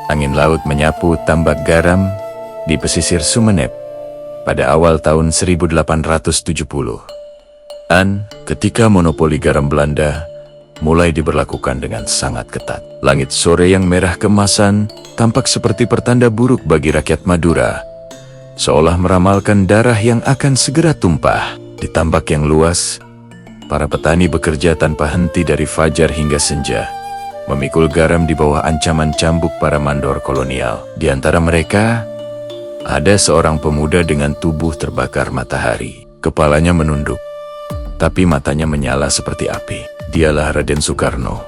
Angin laut menyapu tambak garam di pesisir Sumeneb pada awal tahun 1870-an, ketika monopoli garam Belanda mulai diberlakukan dengan sangat ketat. Langit sore yang merah keemasan tampak seperti pertanda buruk bagi rakyat Madura, seolah meramalkan darah yang akan segera tumpah. Di tambak yang luas, para petani bekerja tanpa henti dari fajar hingga senja, memikul garam di bawah ancaman cambuk para mandor kolonial. Di antara mereka, ada seorang pemuda dengan tubuh terbakar matahari. Kepalanya menunduk, tapi matanya menyala seperti api. Dialah Raden Soekarno,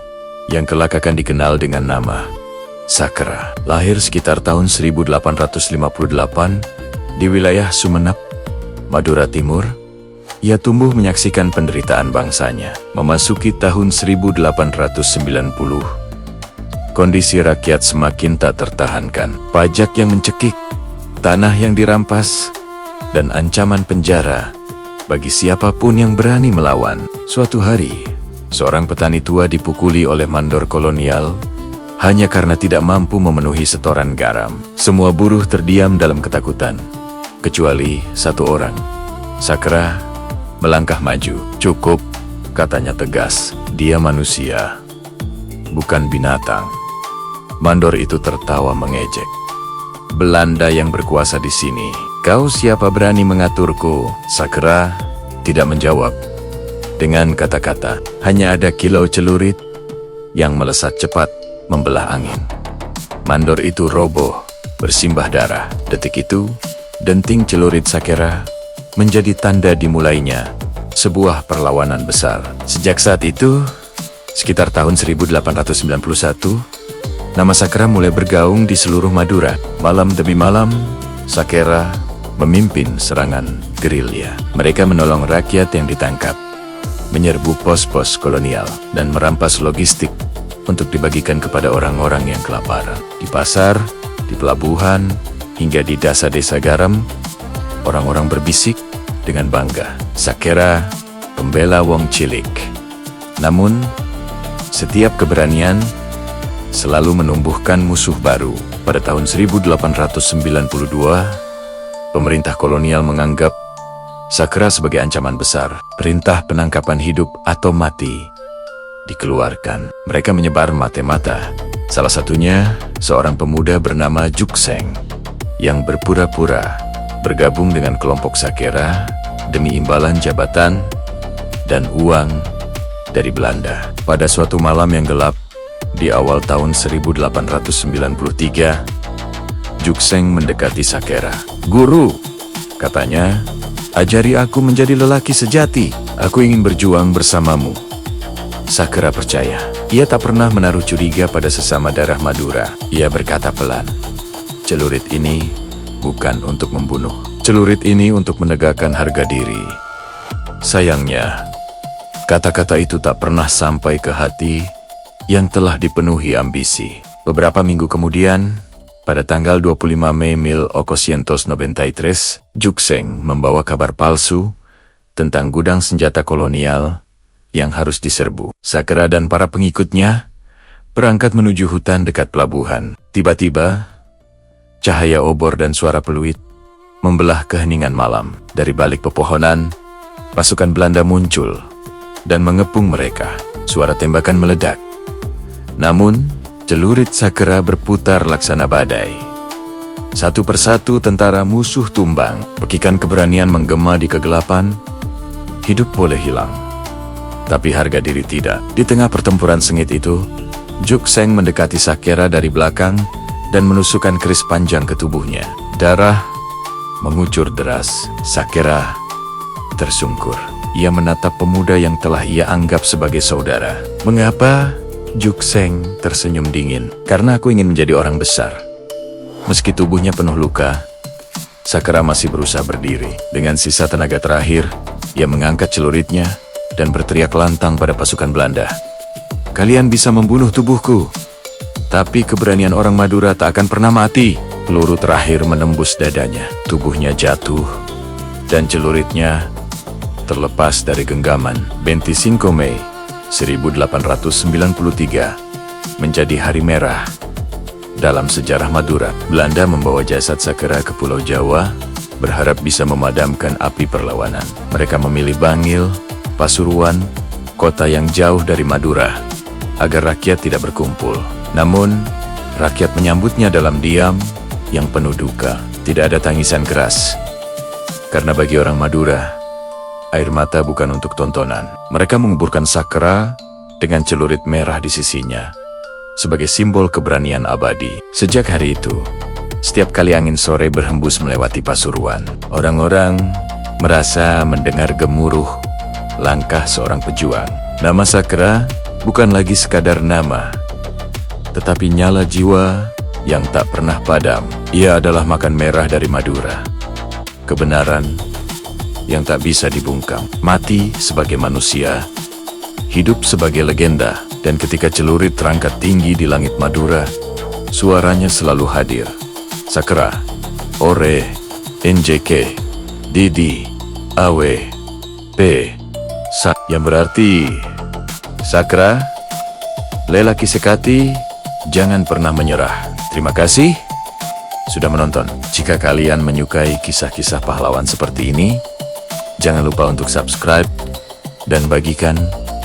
yang kelak akan dikenal dengan nama Sakra. Lahir sekitar tahun 1858 di wilayah Sumeneb, Madura Timur. Ia tumbuh menyaksikan penderitaan bangsanya. Memasuki tahun 1890, kondisi rakyat semakin tak tertahankan. Pajak yang mencekik, tanah yang dirampas, dan ancaman penjara bagi siapapun yang berani melawan. Suatu hari, seorang petani tua dipukuli oleh mandor kolonial hanya karena tidak mampu memenuhi setoran garam. Semua buruh terdiam dalam ketakutan, kecuali satu orang. Sakra melangkah maju. "Cukup," katanya tegas. "Dia manusia, bukan binatang." Mandor itu tertawa mengejek. "Belanda yang berkuasa di sini. Kau siapa berani mengaturku?" Sakra tidak menjawab. Dengan kata-kata, hanya ada kilau celurit yang melesat cepat membelah angin. Mandor itu roboh, bersimbah darah. Detik itu, denting celurit Sakra menjadi tanda dimulainya sebuah perlawanan besar. Sejak saat itu, sekitar tahun 1891, nama Sakra mulai bergaung di seluruh Madura. Malam demi malam, Sakra memimpin serangan gerilya. Mereka menolong rakyat yang ditangkap, menyerbu pos-pos kolonial, dan merampas logistik untuk dibagikan kepada orang-orang yang kelaparan. Di pasar, di pelabuhan, hingga di desa-desa garam, orang-orang berbisik dengan bangga, "Sakra, pembela wong cilik." Namun, setiap keberanian selalu menumbuhkan musuh baru. Pada tahun 1892, pemerintah kolonial menganggap Sakra sebagai ancaman besar. Perintah penangkapan hidup atau mati dikeluarkan. Mereka menyebar mata-mata. Salah satunya seorang pemuda bernama Jukseng yang berpura-pura bergabung dengan kelompok Sakra demi imbalan jabatan dan uang dari Belanda. Pada suatu malam yang gelap di awal tahun 1893, Jukseng mendekati Sakra. "Guru," katanya, "ajari aku menjadi lelaki sejati. Aku ingin berjuang bersamamu." Sakra percaya. Ia tak pernah menaruh curiga pada sesama darah Madura. Ia berkata pelan, "Celurit ini bukan untuk membunuh. Celurit ini untuk menegakkan harga diri." Sayangnya, kata-kata itu tak pernah sampai ke hati yang telah dipenuhi ambisi. Beberapa minggu kemudian, pada tanggal 25 Mei 1893, Jukseng membawa kabar palsu tentang gudang senjata kolonial yang harus diserbu. Sakra dan para pengikutnya berangkat menuju hutan dekat pelabuhan. Tiba-tiba, cahaya obor dan suara peluit membelah keheningan malam. Dari balik pepohonan, pasukan Belanda muncul dan mengepung mereka. Suara tembakan meledak. Namun, celurit Sakra berputar laksana badai. Satu persatu tentara musuh tumbang. Pekikan keberanian menggema di kegelapan. Hidup boleh hilang, tapi harga diri tidak. Di tengah pertempuran sengit itu, Jukseng mendekati Sakra dari belakang dan menusukkan keris panjang ke tubuhnya. Darah mengucur deras. Sakra tersungkur. Ia menatap pemuda yang telah ia anggap sebagai saudara. "Mengapa?" Jukseng tersenyum dingin. "Karena aku ingin menjadi orang besar." Meski tubuhnya penuh luka, Sakra masih berusaha berdiri. Dengan sisa tenaga terakhir, ia mengangkat celuritnya dan berteriak lantang pada pasukan Belanda, "Kalian bisa membunuh tubuhku, tapi keberanian orang Madura tak akan pernah mati." Peluru terakhir menembus dadanya. Tubuhnya jatuh, dan celuritnya terlepas dari genggaman. 25 Mei 1893 menjadi hari merah dalam sejarah Madura. Belanda membawa jasad Sakera ke Pulau Jawa, berharap bisa memadamkan api perlawanan. Mereka memilih Bangil, Pasuruan, kota yang jauh dari Madura, agar rakyat tidak berkumpul. Namun, rakyat menyambutnya dalam diam yang penuh duka. Tidak ada tangisan keras. Karena bagi orang Madura, air mata bukan untuk tontonan. Mereka menguburkan Sakera dengan celurit merah di sisinya, sebagai simbol keberanian abadi. Sejak hari itu, setiap kali angin sore berhembus melewati Pasuruan, orang-orang merasa mendengar gemuruh langkah seorang pejuang. Nama Sakera bukan lagi sekadar nama, tetapi nyala jiwa yang tak pernah padam. Ia adalah makan merah dari Madura. Kebenaran yang tak bisa dibungkam. Mati sebagai manusia, hidup sebagai legenda. Dan ketika celurit terangkat tinggi di langit Madura, suaranya selalu hadir. Sakera, Ore, NJK, Didi, Awe, P, Sa, yang berarti Sakera, lelaki sekati, jangan pernah menyerah. Terima kasih sudah menonton. Jika kalian menyukai kisah-kisah pahlawan seperti ini, jangan lupa untuk subscribe dan bagikan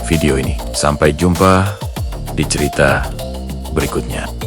video ini. Sampai jumpa di cerita berikutnya.